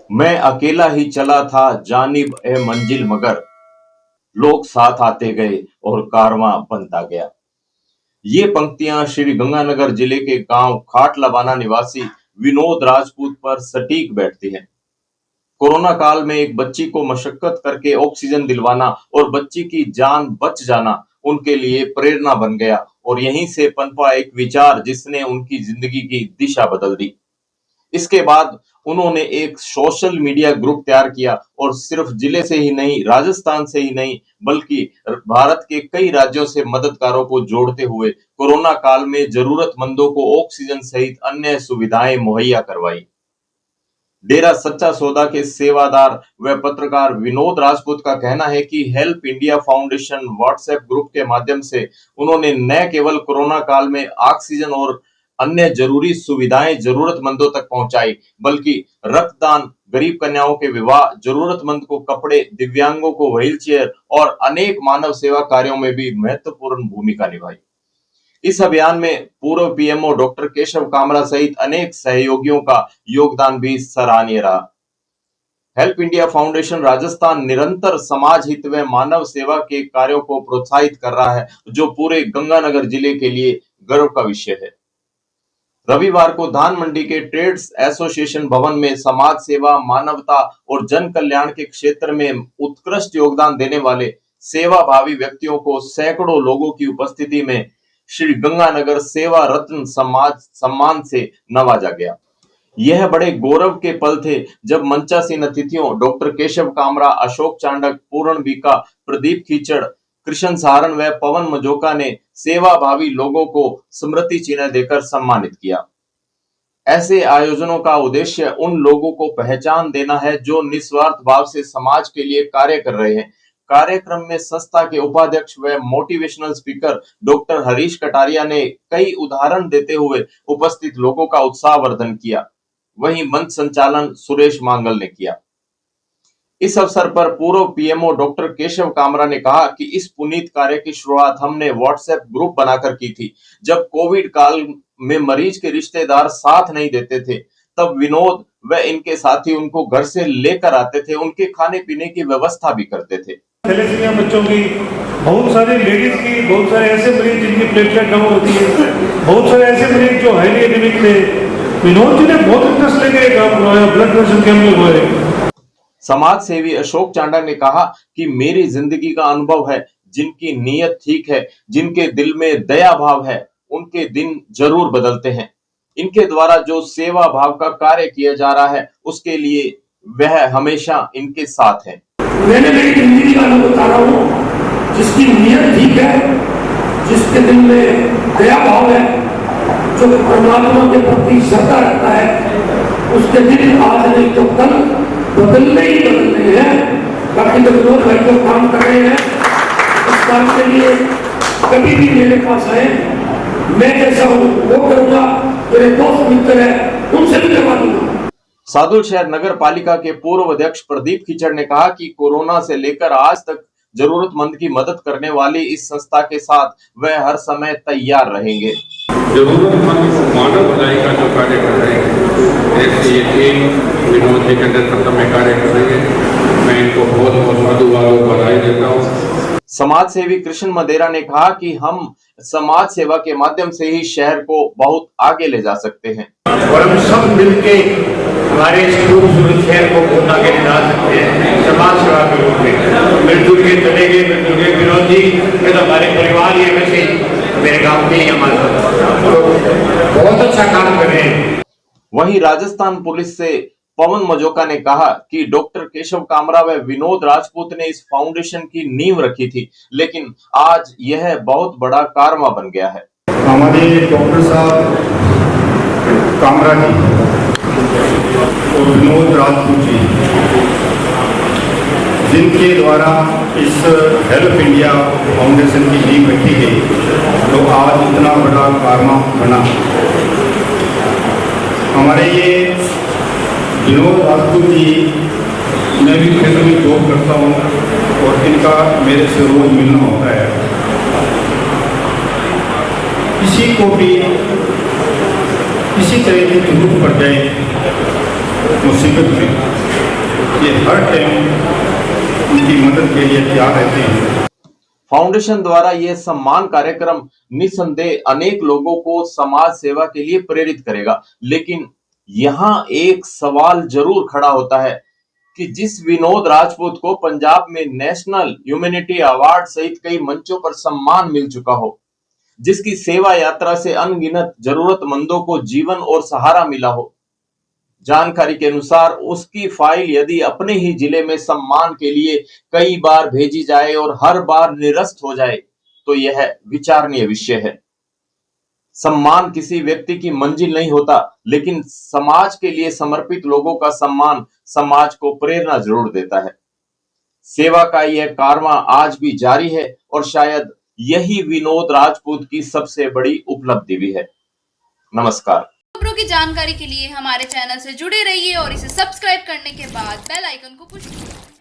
मैं अकेला ही चला था जानिब ए मंजिल मगर लोग साथ आते गए और कारवां बनता गया। ये पंक्तियां श्री गंगानगर जिले के गांव खाट लबाना निवासी विनोद राजपूत पर सटीक बैठती हैं। कोरोना काल में एक बच्ची को मशक्कत करके ऑक्सीजन दिलवाना और बच्ची की जान बच जाना उनके लिए प्रेरणा बन गया और यहीं से पनपा एक विचार जिसने उनकी जिंदगी की दिशा बदल दी। इसके बाद उन्होंने एक सोशल मीडिया ग्रुप तैयार किया और सिर्फ जिले से ही नहीं, राजस्थान से ही नहीं, बल्कि भारत के कई राज्यों से मददगारों को जोड़ते हुए कोरोना काल में जरूरतमंदों को ऑक्सीजन सहित अन्य सुविधाएं मुहैया करवाई। डेरा सच्चा सौदा के सेवादार व पत्रकार विनोद राजपूत का कहना है कि help India foundation WhatsApp group के माध्यम से उन्होंने न केवल कोरोना काल में ऑक्सीजन और अन्य जरूरी सुविधाएं जरूरतमंदों तक पहुंचाई, बल्कि रक्तदान, गरीब कन्याओं के विवाह, जरूरतमंद को कपड़े, दिव्यांगों को व्हीलचेयर और अनेक मानव सेवा कार्यों में भी महत्वपूर्ण भूमिका निभाई। इस अभियान में पूर्व पीएमओ डॉक्टर केशव कामरा सहित अनेक सहयोगियों का योगदान भी सराहनीय रहा। हेल्प इंडिया फाउंडेशन राजस्थान निरंतर समाज हित व मानव सेवा के कार्यों को प्रोत्साहित कर रहा है, जो पूरे गंगानगर जिले के लिए गर्व का विषय है। रविवार को धान मंडी के ट्रेड्स एसोसिएशन भवन में समाज सेवा, मानवता और जन कल्याण के क्षेत्र में उत्कृष्ट योगदान देने वाले सेवाभावी व्यक्तियों को सैकड़ों लोगों की उपस्थिति में श्री गंगानगर सेवा रत्न समाज सम्मान से नवाजा गया। यह बड़े गौरव के पल थे जब मंचासीन अतिथियों डॉक्टर केशव कामरा, अशोक चांडक, पूर्ण बीका, प्रदीप खीचड़, कृष्ण सहारण व पवन मजोका ने सेवाभावी लोगों को स्मृति चिन्ह देकर सम्मानित किया। ऐसे आयोजनों का उद्देश्य उन लोगों को पहचान देना है जो निस्वार्थ भाव से समाज के लिए कार्य कर रहे हैं। कार्यक्रम में संस्था के उपाध्यक्ष व motivational speaker doctor Harish Kataria ने कई उदाहरण देते हुए उपस्थित लोगों का उत्साहवर्धन किया। वहीं मंच संचालन सुरेश मांगल ने किया। इस अवसर पर पूर्व पीएमओ डॉक्टर केशव कामरा ने कहा कि इस पुनीत कार्य की शुरुआत हमने व्हाट्सएप ग्रुप बनाकर की थी। जब कोविड काल में मरीज के रिश्तेदार साथ नहीं देते थे, तब विनोद व इनके साथी उनको घर से लेकर आते थे, उनके खाने पीने की व्यवस्था भी करते थे। थैलेसीमिया बच्चों की, बहुत सारे लेडीज की, बहुत सारे ऐसे मरीज जिनकी प्लेटलेट कम होती है, बहुत सारे ऐसे मरीज जो हाईली एनीमिक थे। विनोद जी ने बहुत इंटरेस्ट लेके काम करवाया, ब्लड प्रेशर कैंप लगवाए। समाज सेवी अशोक चांडा ने कहा कि मेरी जिंदगी का अनुभव है, जिनकी नीयत ठीक है, जिनके दिल में दया भाव है, उनके दिन जरूर बदलते हैं। इनके द्वारा जो सेवा भाव का कार्य किया जा रहा है, उसके लिए वह हमेशा इनके साथ है। मैंने मेरी जिंदगी का अनुभव बता रहा हूँ। जिसकी नीयत ठीक है, जिसके दिल में दया भाव है, जो परमात्मा के प्रति श्रद्धा रखता है, उसके दिन आज नहीं तो कल बदलने ही बदलने हैं। बाकी जो लोग भाई जो काम कर रहे हैं, उस काम के लिए कभी भी मेरे पास आए, मैं जैसा हूँ वो करूँगा। मेरे दोस्त मित्र है, उनसे भी करवा दूंगा। सादुल शहर नगर पालिका के पूर्व अध्यक्ष प्रदीप खीचड़ ने कहा कि कोरोना से लेकर आज तक जरूरतमंद की मदद करने वाली इस संस्था के साथ वह हर समय तैयार रहेंगे। जरूरतमंद मानव भलाई का जो कार्य कर रहे हैं, ऐसे ये टीम विनोद जी के नेतृत्व में कार्य कर रही है। मैं इनको बहुत बहुत साधुवाद और बधाई देता हूँ। समाज सेवी कृष्ण मदेरा ने कहा कि हम समाज सेवा के माध्यम से ही शहर को बहुत आगे ले जा सकते हैं और हम सब मिलके हमारे इस खूबसूरत शहर को बहुत आगे ले जा सकते हैं समाज सेवा के रूप में। मिलजुल के चलेंगे, मिलजुल के विनोद जी ये तो हमारे परिवार, ये वैसे मेरे गाँव के हमारे तो बहुत अच्छा काम कर रहे हैं। वहीं राजस्थान पुलिस से पवन मजोका ने कहा कि डॉक्टर केशव कामरा व विनोद राजपूत ने इस फाउंडेशन की नींव रखी थी, लेकिन आज यह बहुत बड़ा कारवां बन गया है। हमारे डॉक्टर साहब कामरा जी और विनोद राजपूत जी, जिनके द्वारा इस हेल्प इंडिया फाउंडेशन की नींव रखी गई, तो आज इतना बड़ा कारवां बना। हमारे ये विनोद राजपूत जी, मैं भी क्षेत्र में जॉब करता हूँ और इनका मेरे से रोज मिलना होता है। किसी को भी किसी तरह की जरूरत पड़ जाए मुसीबत में, ये हर टाइम उनकी मदद के लिए तैयार रहते हैं। फाउंडेशन द्वारा यह सम्मान कार्यक्रम निसंदेह अनेक लोगों को समाज सेवा के लिए प्रेरित करेगा, लेकिन यहाँ एक सवाल जरूर खड़ा होता है कि जिस विनोद राजपूत को पंजाब में नेशनल ह्यूमैनिटी अवार्ड सहित कई मंचों पर सम्मान मिल चुका हो, जिसकी सेवा यात्रा से अनगिनत जरूरतमंदों को जीवन और सहारा मिला हो, जानकारी के अनुसार उसकी फाइल यदि अपने ही जिले में सम्मान के लिए कई बार भेजी जाए और हर बार निरस्त हो जाए तो यह विचारणीय विषय है। सम्मान किसी व्यक्ति की मंजिल नहीं होता, लेकिन समाज के लिए समर्पित लोगों का सम्मान समाज को प्रेरणा जरूर देता है। सेवा का यह कारवां आज भी जारी है और शायद यही विनोद राजपूत की सबसे बड़ी उपलब्धि भी है। नमस्कार। खबरों की जानकारी के लिए हमारे चैनल से जुड़े रहिए और इसे सब्सक्राइब करने के बाद बेल आइकन को पुश कीजिए।